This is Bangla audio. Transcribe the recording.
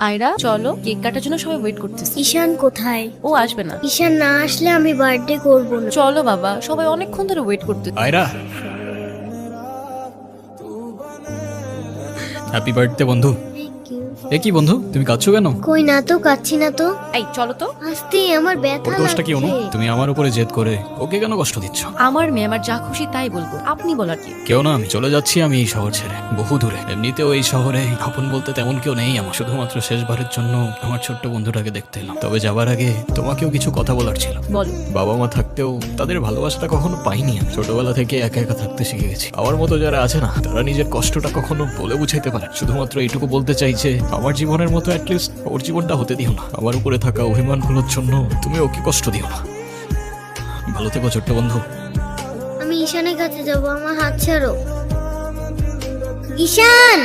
আয়রা চলো, কেক কাটার জন্য সবাই ওয়েট করতেছে। ঈশান কোথায়? ও আসবে না। ঈশান না আসলে আমি বার্থডে করব না। চলো বাবা, সবাই অনেকক্ষণ ধরে ওয়েট করতে। আয়রা, হ্যাপি বার্থডে বন্ধু। এ কি বন্ধু, তুমি কাঁদছো কেন? কই না তো, কাচ্ছি না তো। এই চলো তো। আস্তে, আমার ওর ব্যথা দোষটা কি অনু? লাগছে। তুমি আমার উপরে জেদ করে ওকে কেন কষ্ট দিচ্ছ? আমার মেয়ে, আমার যা খুশি তাই বলবো, আপনি বলার কি? কেউ না, আমি চলে যাচ্ছি আমি এই শহর ছেড়ে বহু দূরে। এমনিতেও এই শহরে আপন বলতে তেমন কেউ নেই আমার, শুধুমাত্র শেষবারের জন্য আমার ছোট্ট বন্ধুটাকে দেখতে এলাম। তবে যাবার আগে তোমাকেও কিছু কথা বলার ছিল। বলো। বাবা মা থাকতেও তাদের ভালোবাসাটা কখনো পাইনি আমি। ছোটবেলা থেকে একা একা থাকতে শিখে গেছি। আমার মতো যারা আছে না, তারা নিজের কষ্টটা কখনো বলে বুঝাইতে পারে। শুধুমাত্র এইটুকু বলতে চাই যে আমার জীবনের মতো অ্যাটলিস্ট ওর জীবনটা হতে দিও না। আমার উপরে থাকা অভিমানগুলোর জন্য তুমি ওকে কষ্ট দিও না। ভালো থেকো ছোট্ট বন্ধু। আমি ঈশানের কাছে যাব, আমার হাত ছাড়ো। ঈশান!